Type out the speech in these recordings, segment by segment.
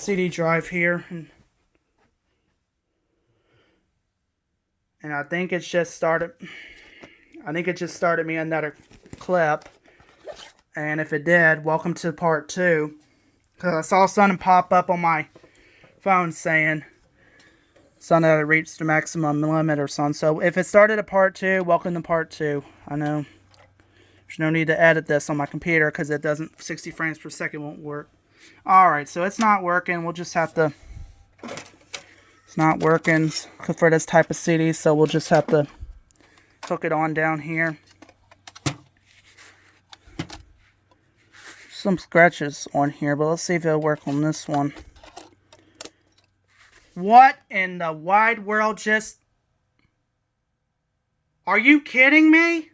CD drive here. And I think it's just started. I think it just started me another clip. And if it did, welcome to part 2. Because I saw something pop up on my phone saying something that it reached the maximum limit or something. So if it started at part 2, welcome to part 2. I know there's no need to edit this on my computer because it doesn't, 60 frames per second won't work. Alright, so it's not working. We'll just have to, it's not working for this type of CD, so we'll just have to hook it on down here. Some scratches on here, but let's see if it'll work on this one. What in the wide world just... Are you kidding me?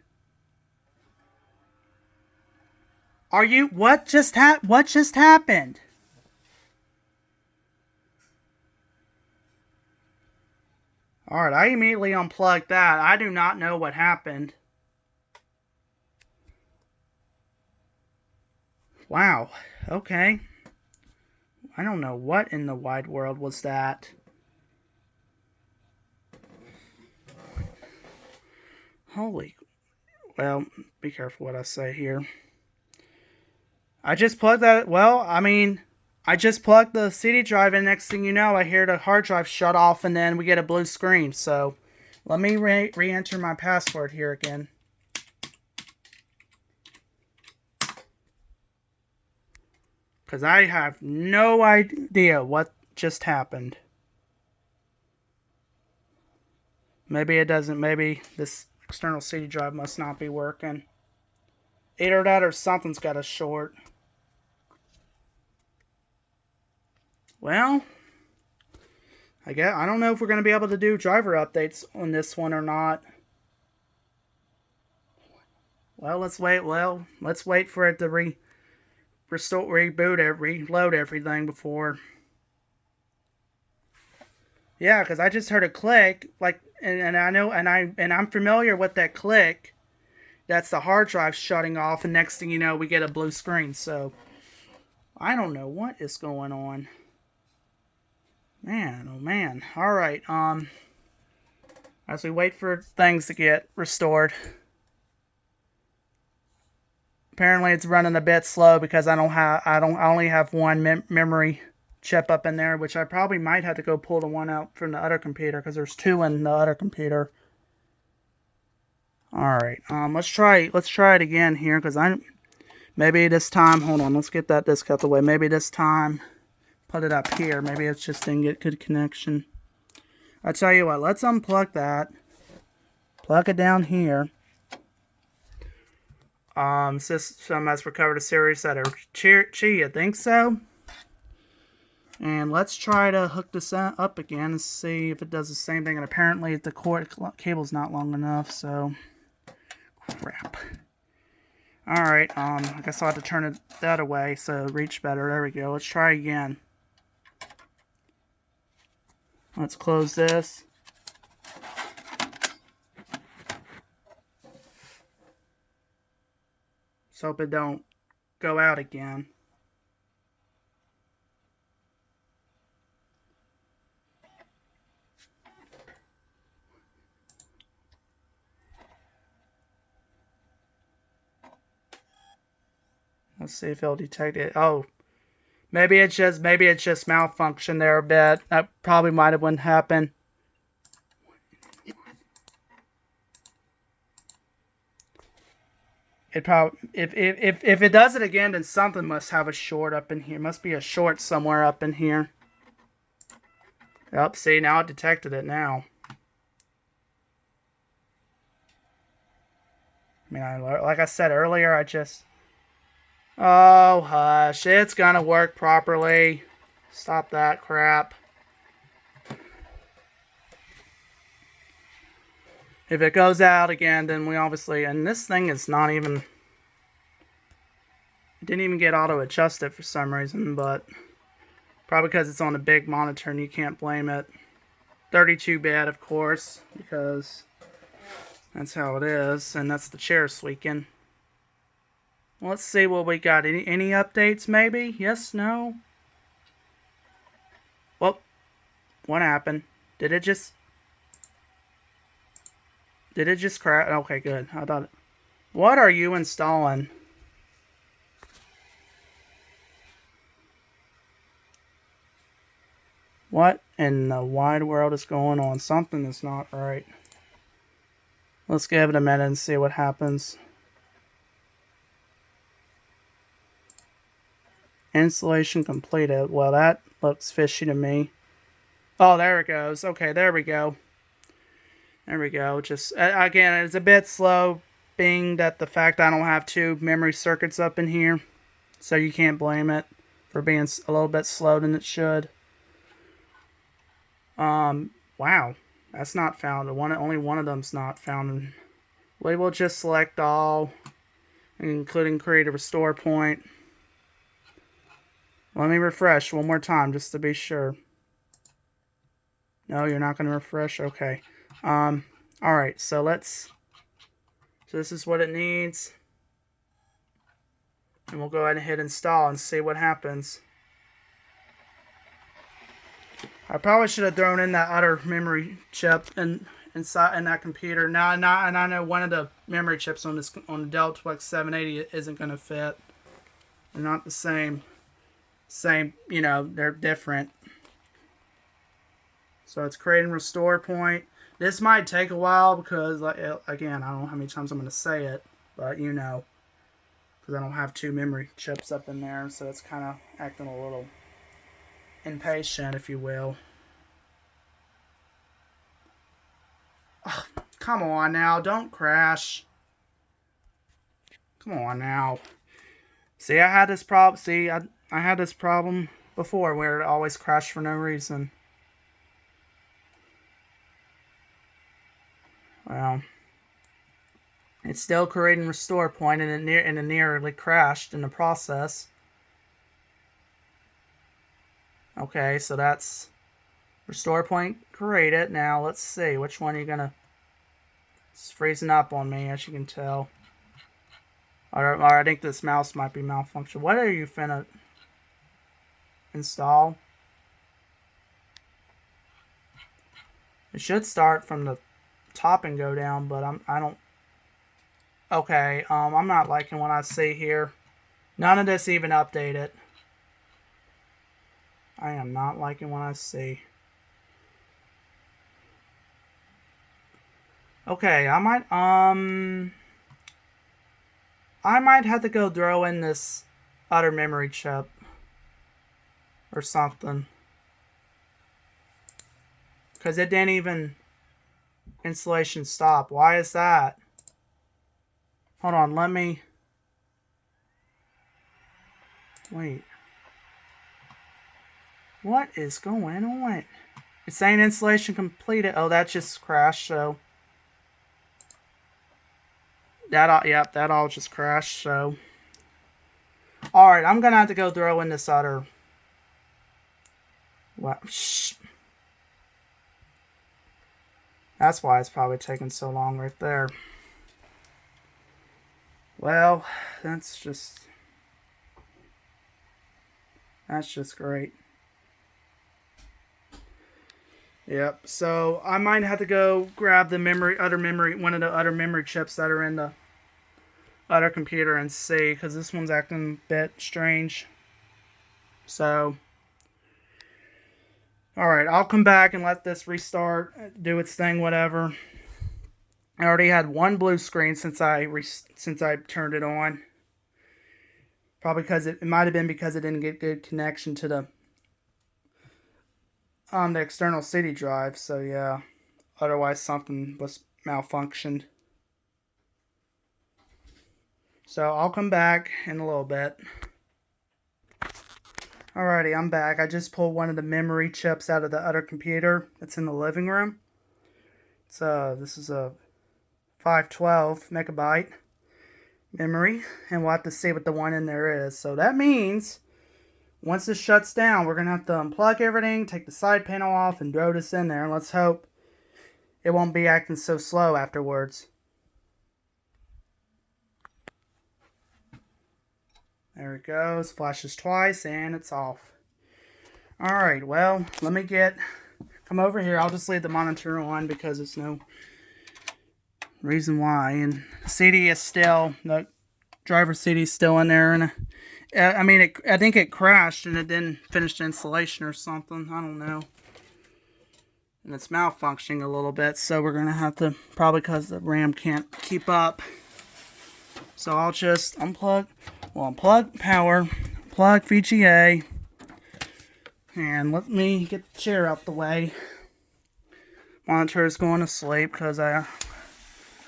Are you... What just happened? Alright, I immediately unplugged that. I do not know what happened. Wow. Okay. I don't know what in the wide world was that. Holy... Well, be careful what I say here. I just plugged that... Well, I mean... I just plugged the CD drive in. Next thing you know, I hear the hard drive shut off and then we get a blue screen. So, let me re-enter my password here again. Because I have no idea what just happened. Maybe it doesn't. Maybe this external CD drive must not be working. Either that or something's got a short. Well, I don't know if we're going to be able to do driver updates on this one or not. Well, let's wait. Well, let's wait for it to reload everything before. Yeah, because I just heard a click, like, and I know, and I'm familiar with that click. That's the hard drive shutting off, and next thing you know, we get a blue screen. So, I don't know what is going on. Man, oh man. Alright, as we wait for things to get restored. Apparently it's running a bit slow because I only have one memory chip up in there, which I probably might have to go pull the one out from the other computer because there's 2 in the other computer. Alright, let's try it again here because maybe this time, hold on, let's get that disc out the way. Maybe this time put it up here. Maybe it's just didn't get good connection. I'll tell you what, let's unplug that. Plug it down here. System has recovered a serious error. I think so. And let's try to hook this up again and see if it does the same thing. And apparently the cable's not long enough, so crap. Alright, I guess I'll have to turn it that away so it reach better. There we go. Let's try again. Let's close this. Let's hope it don't go out again. Let's see if it'll detect it. Oh, maybe it's just malfunction there a bit. That probably might have what happened. It probably if it does it again, then something must have a short up in here. Must be a short somewhere up in here. Yep, see, now it detected it now. I mean, like I said earlier, oh, hush. It's gonna work properly. Stop that crap. If it goes out again, then we obviously... And this thing is not even... It didn't even get auto-adjusted for some reason, but... Probably because it's on a big monitor and you can't blame it. 32-bit, of course, because... That's how it is, and that's the chair squeaking. Let's see what we got. Any updates, maybe? Yes, no? What happened? Did it just crash? Okay, good. I thought it... What are you installing? What in the wide world is going on? Something is not right. Let's give it a minute and see what happens. Installation completed. Well, that looks fishy to me. Oh, there it goes. Okay, there we go. There we go. Just, again, it's a bit slow, being that the fact I don't have 2 memory circuits up in here. So you can't blame it for being a little bit slow than it should. Wow. That's not found. Only one of them's not found. We will just select all, including create a restore point. Let me refresh one more time just to be sure. No, you're not going to refresh? Okay. Alright, so let's... So this is what it needs. And we'll go ahead and hit install and see what happens. I probably should have thrown in that other memory chip inside in that computer. Now, and I know one of the memory chips on the Dell 780 isn't going to fit. They're not the same. You know, they're different. So it's creating restore point. This might take a while because, again, I don't know how many times I'm going to say it, but you know, because I don't have 2 memory chips up in there, so it's kind of acting a little impatient, if you will. Oh, come on now, don't crash. Come on now. See, I had this problem. See, I had this problem before where it always crashed for no reason. Well, it's still creating restore point, and it nearly crashed in the process. Okay, so that's restore point created. Now let's see which one are you gonna. It's freezing up on me, as you can tell. Or I think this mouse might be malfunction. What are you finna install? It should start from the top and go down, but I don't. Okay, I'm not liking what I see here. None of this even updated. I am not liking what I see. Okay, I might have to go throw in this other memory chip or something, because it didn't even installation stop. Why is that? Hold on, let me wait. What is going on? It's saying installation completed. Oh, that just crashed. So that all just crashed. So all right, I'm gonna have to go throw in this other. What? Shh. That's why it's probably taking so long right there. Well, that's just great. Yep. So I might have to go grab the one of the other memory chips that are in the other computer and see, because this one's acting a bit strange. So, all right, I'll come back and let this restart, do its thing, whatever. I already had one blue screen since I turned it on. Probably because it might have been because it didn't get good connection to the external CD drive. So yeah, otherwise something was malfunctioned. So I'll come back in a little bit. Alrighty, I'm back. I just pulled one of the memory chips out of the other computer that's in the living room. So this is a 512 megabyte memory, and we'll have to see what the one in there is. So that means once this shuts down, we're gonna have to unplug everything, take the side panel off, and throw this in there, and let's hope it won't be acting so slow afterwards. There it goes, flashes twice, and it's off. Alright, well, let me get, come over here. I'll just leave the monitor on because there's no reason why. And the CD is still, the driver CD is still in there. And I mean, I think it crashed and it didn't finish the installation or something. I don't know. And it's malfunctioning a little bit, so we're gonna have to, probably because the RAM can't keep up. So I'll just unplug power, plug VGA, and let me get the chair out the way. Monitor is going to sleep because I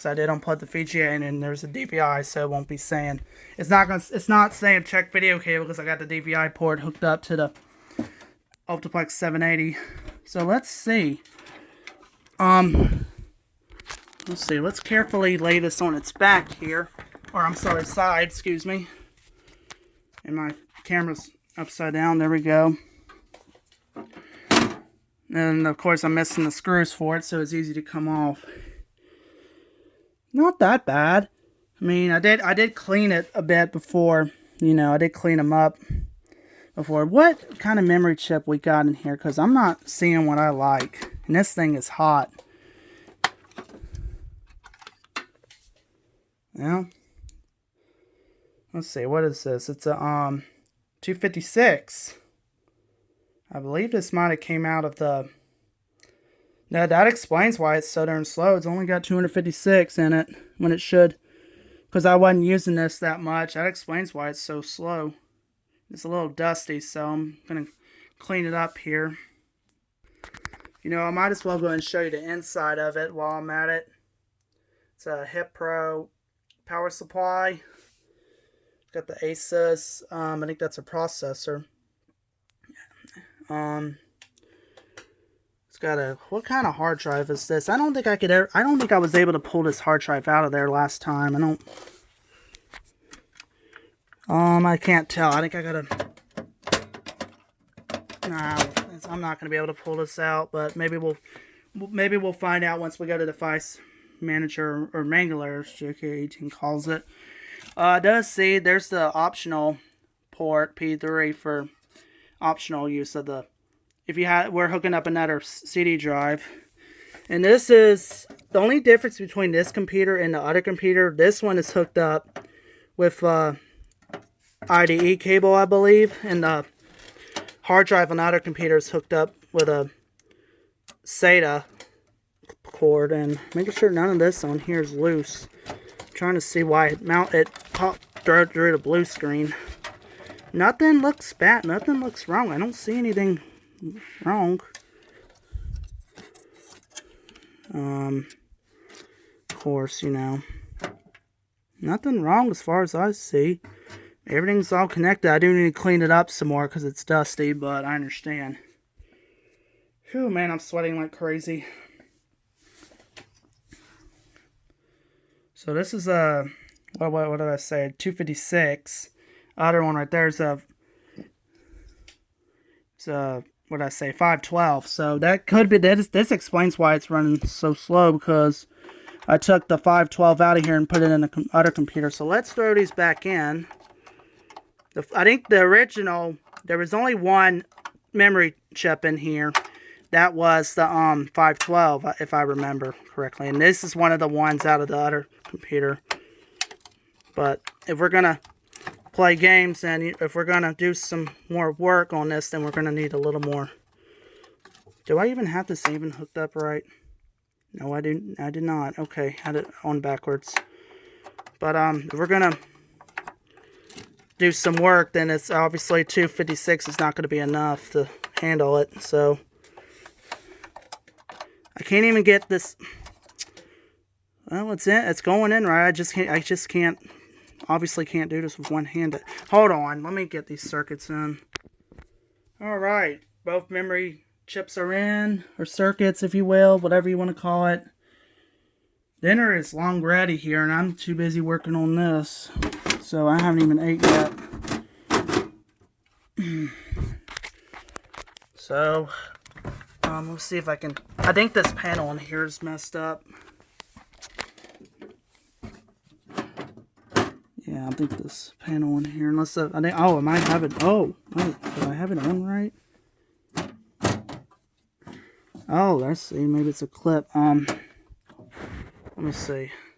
did unplug the VGA, and then there's a DVI, so it won't be saying, it's not saying check video cable because I got the DVI port hooked up to the Ultiplex 780. So let's see. Let's carefully lay this on its back here. Or I'm sorry, side, excuse me. And my camera's upside down, there we go. And of course I'm missing the screws for it, so it's easy to come off. Not that bad. I mean, I did clean it a bit before, you know, I did clean them up before. What kind of memory chip we got in here? Because I'm not seeing what I like. And this thing is hot. Well, let's see, what is this? It's a 256. I believe this might have came out of the... No, that explains why it's so darn slow. It's only got 256 in it when it should. Because I wasn't using this that much. That explains why it's so slow. It's a little dusty, so I'm going to clean it up here. You know, I might as well go and show you the inside of it while I'm at it. It's a Hip Pro power supply. Got the Asus. I think that's a processor. It's got a, what kind of hard drive is this? I don't think I was able to pull this hard drive out of there last time. I can't tell. I think I gotta... Nah, I'm not gonna be able to pull this out, but maybe we'll find out once we go to the device manager, or Mangler, as JK18 calls it. It does see there's the optional port P3 for optional use of the, we're hooking up another CD drive. And this is the only difference between this computer and the other computer. This one is hooked up with IDE cable, I believe, and the hard drive on the other computer is hooked up with a SATA cord, and making sure none of this on here is loose. I'm trying to see why it popped through the blue screen. Nothing looks bad. Nothing looks wrong. I don't see anything wrong. Of course, you know, nothing wrong as far as I see. Everything's all connected. I do need to clean it up some more because it's dusty, but I understand. Phew, man, I'm sweating like crazy. So this is a, what did I say? 256. Other one right there is what did I say? 512. So that could be, this explains why it's running so slow, because I took the 512 out of here and put it in the other computer. So let's throw these back in. I think the original, there was only one memory chip in here. That was the 512, if I remember correctly. And this is one of the ones out of the other computer. But if we're going to play games and if we're going to do some more work on this, then we're going to need a little more. Do I even have this even hooked up right? No, I did not. Okay, had it on backwards. But if we're going to do some work, then it's obviously 256 is not going to be enough to handle it. So I can't even get this. Well, it's going in right. I just can't. Obviously can't do this with one hand. Hold on, let me get these circuits in. All right, both memory chips are in, or circuits, if you will, whatever you want to call it. Dinner is long ready here, and I'm too busy working on this, so I haven't even ate yet. So, let's see if I can. I think this panel in here is messed up. Yeah, I think this panel in here, unless I think, oh, I might have it. Oh, wait, did I have it on right? Oh, let's see. Maybe it's a clip. Let me see.